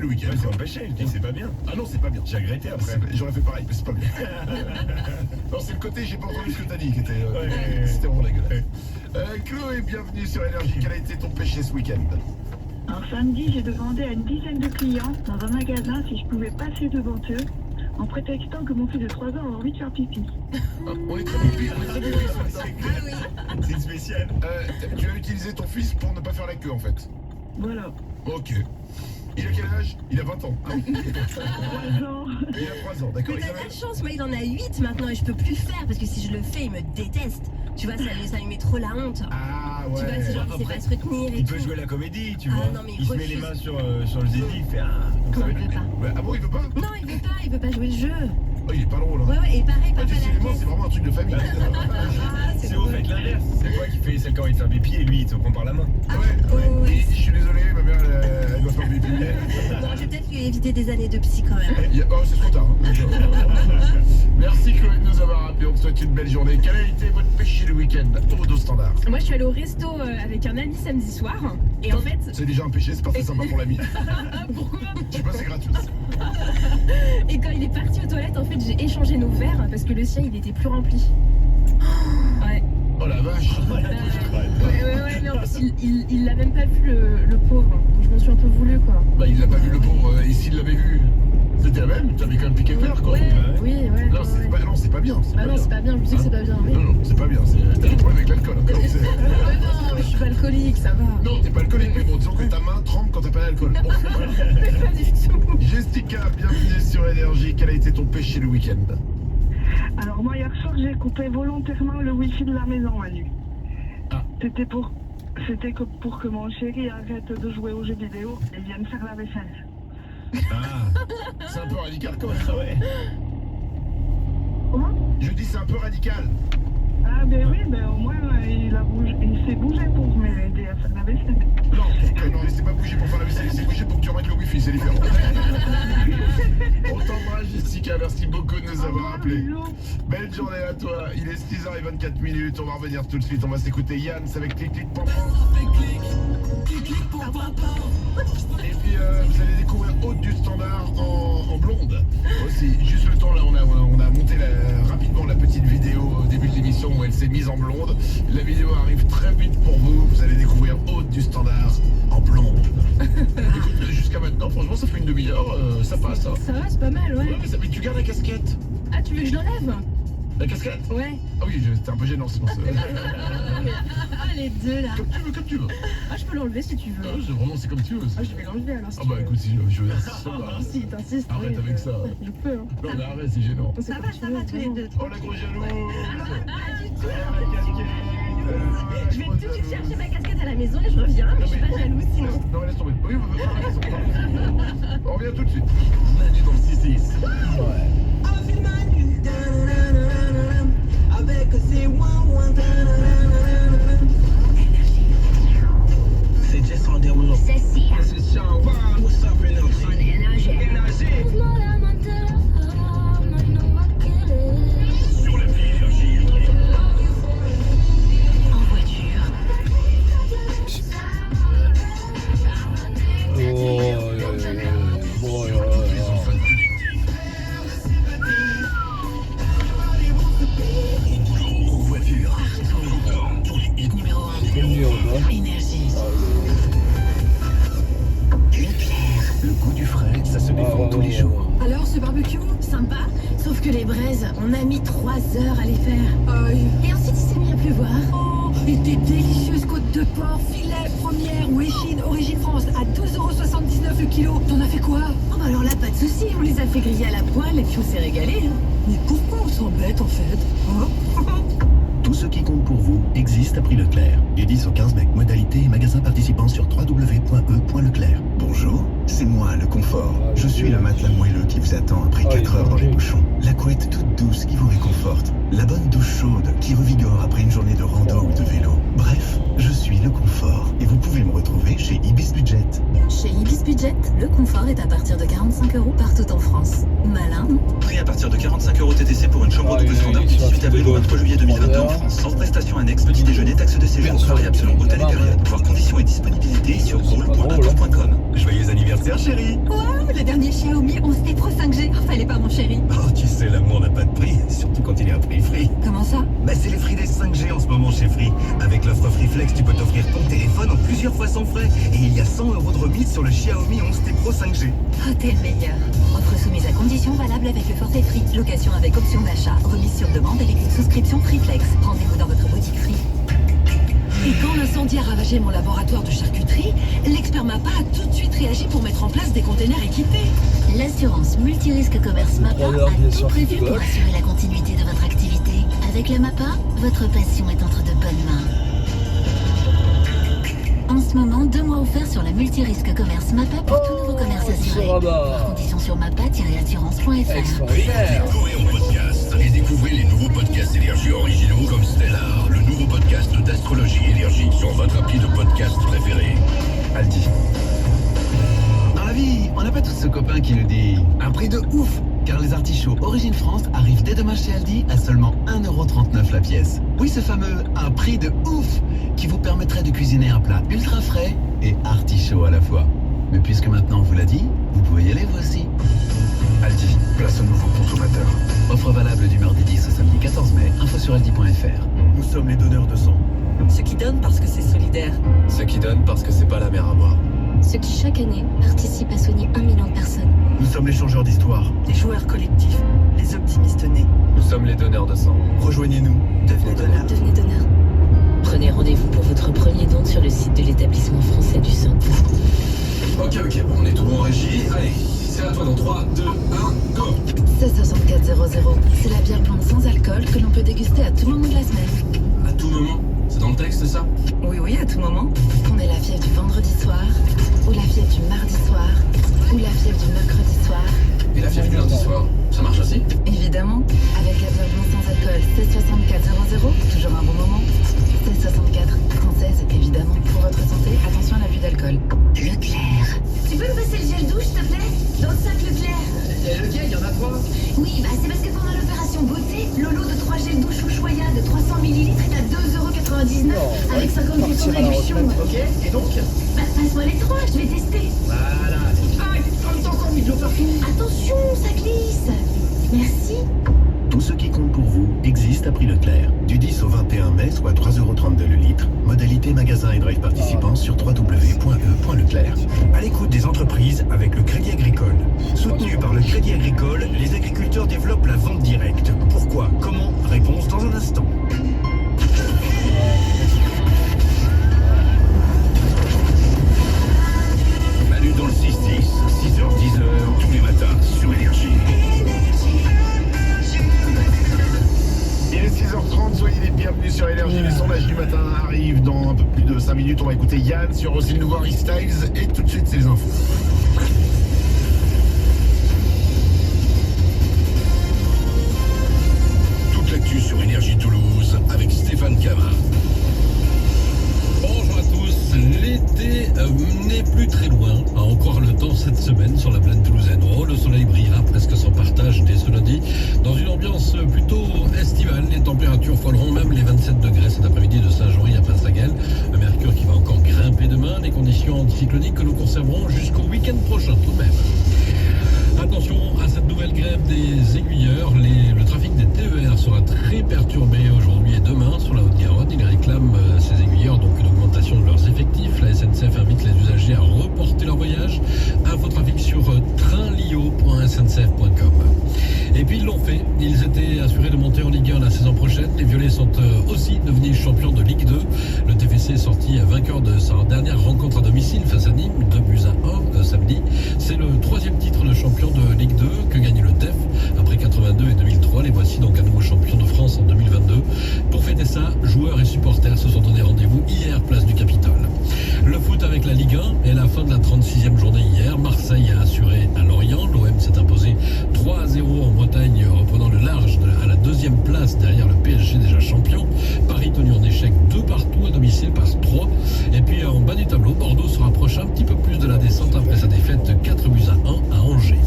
le week-end. Ouais, c'est empêché, je dis c'est pas bien. Ah non, c'est pas bien. J'ai regretté après. J'aurais fait pareil, mais c'est pas bien. Non, c'est le côté, j'ai pas entendu ce que t'as dit, qui était. Ouais. C'était vraiment dégueulasse. Chloé, bienvenue sur Énergie. Quel a été ton péché ce week-end? Alors samedi, j'ai demandé à une dizaine de clients dans un magasin si je pouvais passer devant eux en prétextant que mon fils de 3 ans a envie de faire pipi. On est très pipi, on est très pipi ce matin. C'est une spéciale. Tu as utilisé ton fils pour ne pas faire la queue en fait. Voilà. Ok. Il a quel âge? Il a 20 ans. Non. 3 ans. Il a 3 ans, d'accord. Mais t'as de la chance, moi il en a 8 maintenant et je peux plus le faire parce que si je le fais, il me déteste. Tu vois, ça lui met trop la honte. Ah ouais. Tu vois, c'est genre il sait pas se retenir et Il tout. peut jouer à la comédie, tu Ah, vois. non, mais Il se met les refuse. mains sur le zizi, il fait Non, il veut pas. Ouais, ah bon, il veut pas? Non, il veut pas jouer le jeu. Oh, il est pas drôle. Hein. Ouais, et pareil, Ah, papa décidément, la c'est tête. vraiment un truc de famille. C'est au fait l'inverse. C'est toi qui fais celle quand il fait un pipi et lui il te prend par la main. Ouais. Et je suis désolé, ma mère, elle doit faire pipi. Non, je vais peut-être lui éviter des années de psy quand même. Oh, c'est trop tard. Hein. Merci Chloé de nous avoir rappelé. On te souhaite une belle journée. Quel a été votre péché le week-end au dos standard? Moi, je suis allée au resto avec un ami samedi soir. Et en fait, C'est déjà un péché, c'est parfait sympa pour l'ami. pourquoi Je sais pas, c'est gratuit. Et quand il est parti aux toilettes, en fait, j'ai échangé nos verres parce que le sien, il était plus rempli. Ouais. Oh la vache. Ouais, mais en plus, il l'a même pas vu, le pauvre. Donc, je m'en suis un peu voulu, quoi. Bah, il l'a pas vu le pauvre. Et s'il l'avait vu, c'était la même. T'avais quand même piqué le verre, quoi. Ouais, oui, ouais. Non, c'est pas, non, c'est pas bien. Bah non, c'est pas bien, je sais que c'est pas bien, oui. Non, non, c'est pas bien. T'as des problèmes avec l'alcool. Encore. Mais non, mais je suis pas alcoolique, ça va. Non, t'es pas alcoolique, mais bon, disons que ta main tremble quand t'as pas d'alcool. Bon, voilà. Pas du tout. Jessica, bienvenue sur Énergie. Quel a été ton péché le week-end? Alors moi hier soir, j'ai coupé volontairement le wifi de la maison, Manu. Ah. C'était pour que mon chéri arrête de jouer aux jeux vidéo et vienne faire la vaisselle. Ah, c'est un peu radical quand même. Ouais. Comment? Je dis c'est un peu radical. Ah ben oui, ben au moins il s'est bougé pour m'aider à faire la vaisselle. Non, il s'est pas bougé pour faire la vaisselle, il s'est bougé pour que tu remettes le wifi, c'est différent. On t'embrasse Jessica, merci beaucoup de nous avoir appelés. Belle journée à toi, il est 6h24, on va revenir tout de suite, on va s'écouter Yann, c'est avec Clic Clic Pampan. Et puis vous allez découvrir Haute du Standard en blonde aussi. Juste le temps là, on a monté rapidement la petite vidéo au début de l'émission où elle s'est mise en blonde. La vidéo arrive très vite pour vous, vous allez découvrir Haute du Standard en blonde. Écoute, jusqu'à maintenant, franchement ça fait une demi-heure, ça passe. Hein. Ça va, c'est pas mal, ouais. Ouais, mais tu gardes la casquette. Ah, tu veux que je l'enlève? La casquette? Ouais. Ah oui, c'était un peu gênant, c'est pour ça. Ah, les deux, là. Comme tu veux. Ah, je peux l'enlever si tu veux. Ah, c'est comme tu veux. Ah, je vais l'enlever alors si Ah tu bah veux. écoute, si je veux. Si, t'insistes. Arrête oui, avec ça. Je peux, hein. Non, mais arrête, c'est gênant. C'est Ça comme va, tu ça veux, va tous les vraiment. deux. Oh la grosse jalouse. Pas du tout. Je Je vais tout de suite chercher ma casquette à la maison et je reviens, mais je suis pas jalouse sinon. Non, laisse tomber. Oui, on revient tout de suite. Manu dans le 6-6. Avec ses c'est Jess on Derulo. Cécile, This is Sean Vaughn. What's up, Energy? on énergie. Energy. Sur l'appli Énergie. En voiture, En voiture. numéro 1, énergie. Leclerc, Le goût du frais, ça se défend tous les jours. Alors ce barbecue, sympa, sauf que les braises, on a mis 3 heures à les faire. Et ensuite il s'est mis à pleuvoir. Oh, et des délicieuses côtes de porc, filet, première ou échine, origine France, à 12,79€ le kilo. T'en as fait quoi? Oh bah alors là, pas de souci, on les a fait griller à la poêle et puis on s'est régalé. Hein. Mais pourquoi on s'embête en fait? Hein? Tout ce qui compte pour vous existe à prix Leclerc. Du 10 au 15 mai, modalité et magasin participant sur www.e.leclerc. Bonjour, c'est moi, le confort. Je suis le matelas moelleux qui vous attend après 4 heures dans les bouchons. La couette toute douce qui vous réconforte. La bonne douche chaude qui revigore après une journée de rando ou de vélo. Bref, je suis le confort. Et vous pouvez me retrouver chez Ibis Budget. Chez Ibis Budget, le confort est à partir de 45€ partout en France. Malin, non? Prix à partir de 45€ TTC pour une chambre double standard du 18 avril au 23 juillet 2022 en France. Sans prestation annexe, petit déjeuner, taxe de séjour, variable selon hôtel et période. Voir conditions et disponibilité sur roule.accord.com. Joyeux anniversaire, chérie. Waouh, le dernier Xiaomi 11T Pro 5G. Fallait pas, mon chéri. Oh, tu sais, l'amour n'a pas de prix, surtout quand il est à prix Free. Comment ça? Bah, c'est les Free Days 5G en ce moment chez Free. Avec l'offre Free Flex, tu peux t'offrir ton téléphone en plusieurs fois sans frais. Et il y a 100 € de remise sur le Xiaomi 11T Pro 5G. Oh, t'es le meilleur. Offre soumise à conditions valable avec le forfait Free. Location avec option d'achat, remise sur demande avec une souscription Free Flex. Rendez-vous dans votre boutique Free. Et quand l'incendie a ravagé mon laboratoire de charcuterie, l'expert MAPA a tout de suite réagi pour mettre en place des containers équipés. L'assurance multirisque commerce MAPA a tout prévu pour assurer la continuité de votre activité. Avec la MAPA, votre passion est entre de bonnes mains. En ce moment, 2 mois offerts sur la multirisque commerce MAPA pour tout nouveau commerce assuré. Voir conditions sur mapa-assurance.fr. Découvrez en podcast et découvrez les nouveaux podcasts énergie originaux comme Stellar, le nouveau podcast d'astrologie énergie sur votre appli de podcast préféré. Aldi. Dans la vie, on n'a pas tous ce copain qui nous dit un prix de ouf, car les artichauts Origine France arrivent dès demain chez Aldi à seulement 1,39 € la pièce. Oui, ce fameux un prix de ouf qui vous permettrait de cuisiner un plat ultra frais et artichaut à la fois. Mais puisque maintenant on vous l'a dit, vous pouvez y aller vous aussi. Aldi, place au nouveau consommateur. Offre valable du mardi 10 au samedi 14 mai, info sur aldi.fr. Nous sommes les donneurs de sang. Ceux qui donnent parce que c'est solidaire. Ceux qui donnent parce que c'est pas la mer à boire. Ceux qui chaque année participent à soigner 1 million de personnes. Nous sommes les changeurs d'histoire. Les joueurs collectifs. Les optimistes nés. Nous sommes les donneurs de sang. Rejoignez-nous. Devenez donneurs. Devenez donneur. Prenez rendez-vous pour votre premier don sur le site de l'établissement français du sang. Ok, on est tout bon en régie. Allez, c'est à toi dans 3, 2, 1, go. 166400, c'est la bière blonde sans alcool que l'on peut déguster à tout moment de la semaine. À tout moment. C'est dans le texte, c'est ça? Oui, à tout moment. On est la fièvre du vendredi soir, ou la fièvre du mardi soir, ou la fièvre du mercredi soir. Et la fièvre du lundi soir, ça marche aussi? Évidemment, avec la bière blonde sans alcool 166400, toujours un bon moment. 1664, française, évidemment. Pour votre santé, attention à l'abus d'alcool. Leclerc. Tu peux me passer le gel douche, s'il te plaît? Dans le sac Leclerc. Lequel? Il y en a 3? Oui, c'est parce que pendant l'opération beauté, le lot de 3 gels douche Ushuaïa de 300 ml est à 2,99 € avec 50% de réduction. Ok, et donc? Passe-moi les 3, je vais tester. Voilà. Ah, t'as encore mis de l'eau partout. Attention, ça glisse. Merci. Tout ce qui compte pour vous existe à prix Leclerc. Du 10 au 21 mai, soit 3,32 € le litre. Modalité magasin et drive participants sur www.e.leclerc. À l'écoute des entreprises avec le Crédit Agricole. Soutenu par le Crédit Agricole, les agriculteurs développent la vente directe. Pourquoi? Comment? Réponse dans un instant. Manu dans le 6-10, 6h, 10h, tous les matins sur Énergie. Il est 6h30, soyez les bienvenus sur Énergie. Les sondages du matin arrivent dans un peu plus de 5 minutes. On va écouter Yann sur aussi le nouveau Harry Styles. Et tout de suite, c'est les infos. Toute l'actu sur Énergie Toulouse avec Stéphane Cama. Bonjour à tous, l'été n'est plus très loin, à en croire le temps cette semaine sur la plaine toulousaine. Oh, le soleil brillera presque sans partage dès ce lundi, dans une ambiance plutôt estivale. Les températures frôleront même les 27 degrés cet après-midi de Saint-Jory à Pinsaguel. Le mercure qui va encore grimper demain, les conditions anticycloniques que nous conserverons jusqu'au week-end prochain tout de même. Attention à cette nouvelle grève des aiguilleurs. Le trafic des TER sera très perturbé aujourd'hui et demain sur la Haute-Garonne. Ils réclament, ces aiguilleurs, donc une augmentation de leurs effectifs. La SNCF invite les usagers à reporter leur voyage. Infotrafic sur trainlio.sncf.com. Et puis ils l'ont fait. Ils étaient assurés de monter en Ligue 1 la saison prochaine. Les Violets sont aussi devenus champions de Ligue 2. Le TFC est sorti vainqueur de sa dernière rencontre à domicile face à Nîmes, 2-1 samedi. C'est le 3e titre de champion de Ligue 2 que gagne le TEF après 82 et 2003. Les voici donc à nouveau champions de France en 2022. Pour fêter ça, joueurs et supporters se sont donné rendez-vous hier, place du Capitole. Le foot avec la Ligue 1 et la fin de la 36e journée hier. Marseille a assuré à Lorient. L'OM s'est imposé 3-0 en Bretagne, reprenant le large à la 2e place derrière le PSG déjà champion. Paris tenu en échec 2-2 à domicile par 3. Et puis en bas du tableau, Bordeaux se rapproche un petit peu plus de la descente après sa défaite 4-1 à Angers.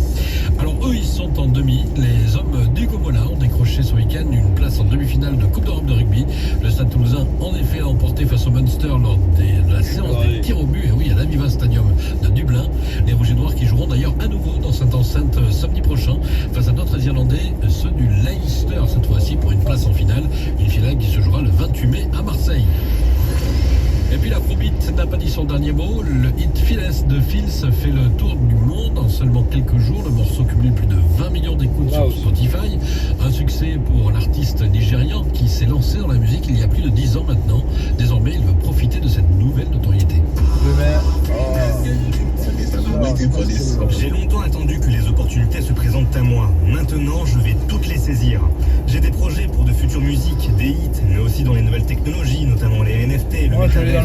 Alors eux, ils sont en demi. Les hommes d'Hugo Mola ont décroché ce week-end une place en demi-finale de Coupe d'Europe de rugby. Le Stade Toulousain, en effet, a emporté face au Munster lors de la séance des tirs au but, et oui, à l'Aviva Stadium de Dublin. Les Rouges et Noirs qui joueront d'ailleurs à nouveau dans cette enceinte samedi prochain face à d'autres Irlandais, ceux du Leinster cette fois-ci pour une place en finale. Une finale qui se jouera le 28 mai à Marseille. Et puis l'Afrobeat n'a pas dit son dernier mot. Le hit Phyllis de Fils fait le tour du monde en seulement quelques jours. Le morceau cumule plus de 20 millions d'écoutes sur Spotify. Un succès pour l'artiste nigérian qui s'est lancé dans la musique il y a plus de 10 ans maintenant. Désormais, il veut profiter de cette nouvelle notoriété. J'ai longtemps attendu que les opportunités se présentent à moi. Maintenant, je vais toutes les saisir. J'ai des projets pour de futures musiques, des hits, mais aussi dans les nouvelles technologies, notamment les NFT, le metaverse.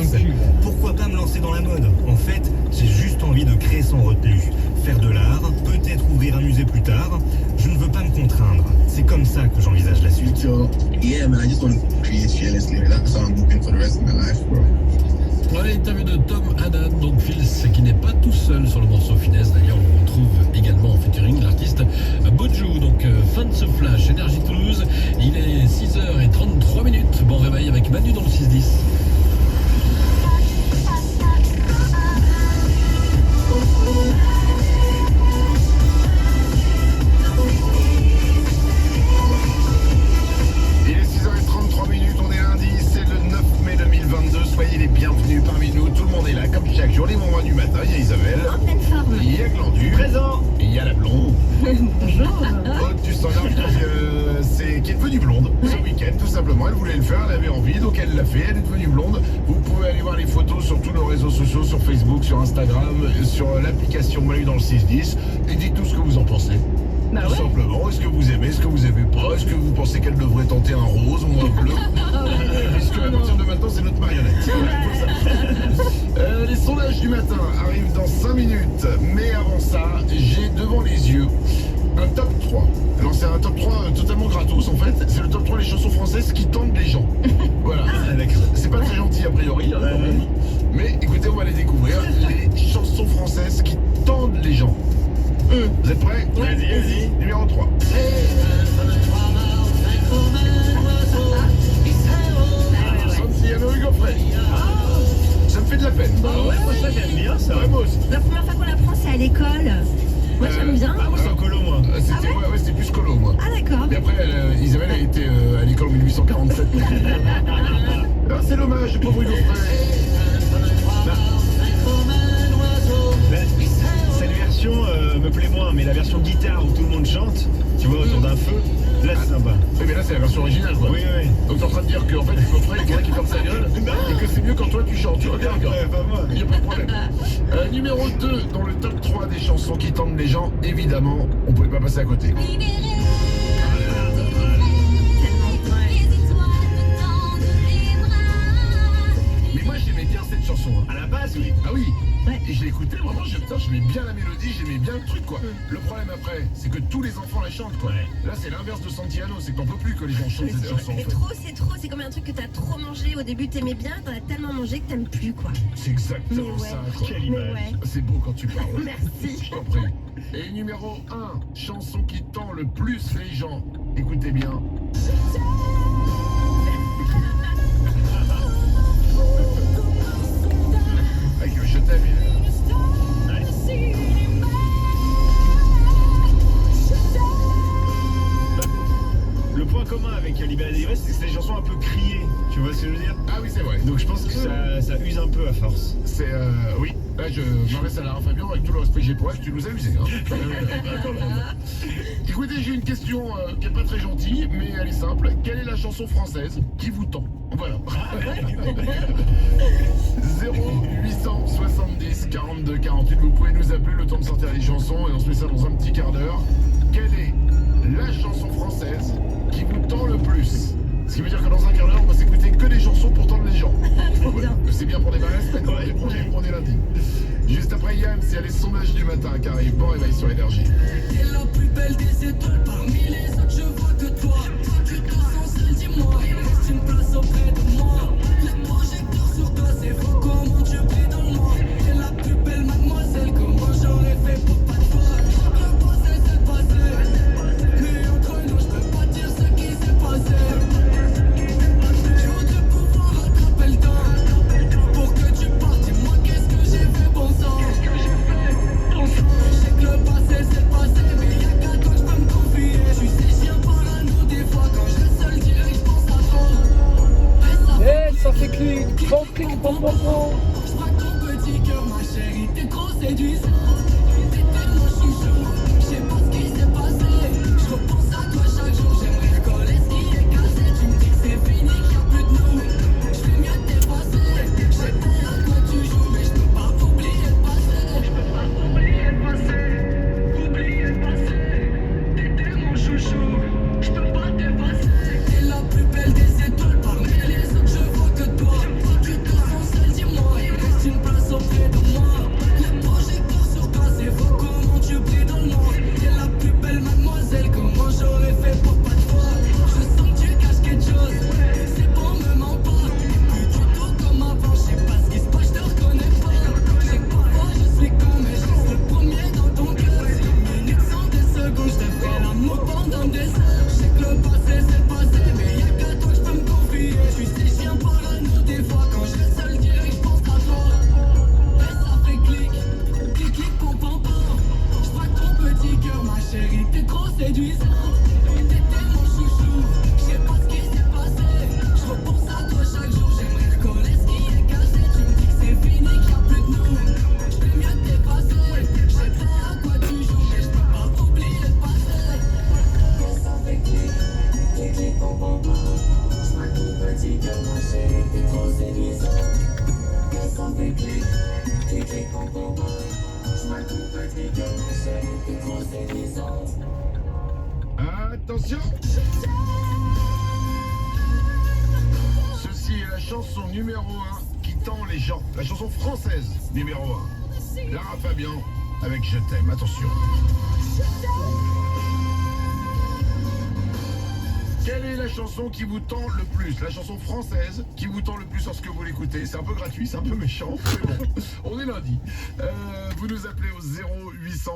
Pourquoi pas me lancer dans la mode? En fait, j'ai juste envie de créer sans retenue. Faire de l'art, peut-être ouvrir un musée plus tard. Je ne veux pas me contraindre. C'est comme ça que j'envisage la suite. Yeah, man, I just want to create fearlessly. That's how I'm hoping for the rest of my life, bro. Voilà l'interview de Tom Haddad, donc Fils, qui n'est pas tout seul sur le morceau Finesse. D'ailleurs, on retrouve également en featuring l'artiste Bojou. Donc, fin de ce flash, Énergie Toulouse. Il est 6h33. Bon réveil avec Manu dans le 6-10. Il est 6h33, on est lundi, c'est le 9 mai 2022, soyez les bienvenus parmi nous, tout le monde est là, comme chaque jour, les moments du matin, il y a Isabelle, En pleine forme. il y a Glandu, Présent. il y a la blonde, Bonjour. Haute du standard qui est devenue blonde ce week-end, tout simplement, elle voulait le faire, elle avait envie, donc elle l'a fait, elle est devenue blonde. Vous pouvez aller voir les photos sur tous nos réseaux sociaux, sur Facebook, sur Instagram, sur l'application Manu dans le 610, et dites tout ce que vous en pensez. Bah Tout ouais. simplement, est-ce que vous aimez, est-ce que vous aimez pas, est-ce que vous pensez qu'elle devrait tenter un rose ou un bleu? Puisque à partir de maintenant, c'est notre marionnette. Les sondages du matin arrivent dans 5 minutes, mais avant ça, j'ai devant les yeux un top 3. Alors c'est un top 3 totalement gratos en fait, c'est le top 3 des chansons françaises qui tentent les gens. Voilà, c'est pas très gentil a priori, hein, quand même. Mais écoutez, on va les découvrir, les chansons françaises qui tendent les gens. Vous êtes prêts? Vas-y. Numéro 3. Santillano Hugo Frey. Ça me fait de la peine. Ouais, moi ça j'aime bien ça. Ouais, moi aussi. La première fois qu'on l'apprend, c'est à l'école. Moi, j'aime bien. Ah, moi c'est en colo, moi. C'était plus colo, moi. Ah, d'accord. Mais après, Isabelle a été à l'école en 1847. Ah, c'est l'hommage, pauvre Hugo Frey. Cette version me plaît moins, mais la version guitare où tout le monde chante, tu vois, autour d'un feu, là c'est sympa. Oui, mais là c'est la version originale, quoi. Oui. Donc t'es en train de dire qu'en fait, Hugo Frey, il y a quelqu'un qui ferme sa gueule et que c'est mieux quand toi tu chantes. Tu regardes, Ouais, pas moi. il n'y a pas de problème. Numéro 2, dans le top 3 des chansons qui tentent les gens, évidemment, on pouvait pas passer à côté. Mais moi j'aimais bien cette chanson. Hein. À la base, oui. Ah oui. Ouais. Et je l'écoutais vraiment, j'aimais bien la mélodie, j'aimais bien le truc quoi. Le problème après, c'est que tous les enfants la chantent quoi. Ouais. Là c'est l'inverse de Santillano, c'est que t'en peux plus que les gens chantent cette chanson en fait. C'est trop. C'est comme un truc que t'as trop mangé. Au début, t'aimais bien. T'en as tellement mangé que t'aimes plus, quoi. C'est exactement Mais ouais. ça quoi. Quelle Mais image. ouais. C'est beau quand tu parles. Merci. Je t'en prie. Et numéro 1, chanson qui tend le plus les gens. Écoutez bien. Avec le je t'aime. Le point commun avec Libéré délivré, c'est que c'est des chansons un peu criées, tu vois ce que je veux dire? Ah oui c'est vrai. Donc je pense que ça use un peu à force. C'est oui. Là je m'adresse à Lara Fabian avec tout le respect que j'ai pour elle, tu nous as usé. Hein. Écoutez, j'ai une question qui est pas très gentille, mais elle est simple. Quelle est la chanson française qui vous tend? Voilà. 0870 42 48, vous pouvez nous appeler le temps de sortir les chansons et on se met ça dans un petit quart d'heure. Quelle est la chanson française qui vous tend le plus? Ce qui veut dire que dans un quart d'heure, on va s'écouter que des chansons pour tendre les gens. C'est bien pour démarrer la semaine, on est lundi. Juste après Yann, c'est les sondages du matin qui arrivent. Bon réveil sur Énergie. T'es la plus belle des étoiles, parmi les autres je vois que toi. Toi tu te sens seul, dis-moi, il reste une place auprès de moi. Les projecteurs sur toi, c'est fou comment tu plais dans le monde. T'es la plus belle mademoiselle, comment j'aurais fait pour pas te voir. Le passé c'est passé, mais entre nous je peux pas dire ce qui s'est passé. Je voudrais Attention. Ceci est la chanson numéro 1 qui tend les gens. La chanson française numéro 1. Lara Fabian avec Je t'aime. Attention. Quelle est la chanson qui vous tend le plus? La chanson française qui vous tend le plus lorsque vous l'écoutez? C'est un peu gratuit, c'est un peu méchant, mais bon, on est lundi. Vous nous appelez au 0800.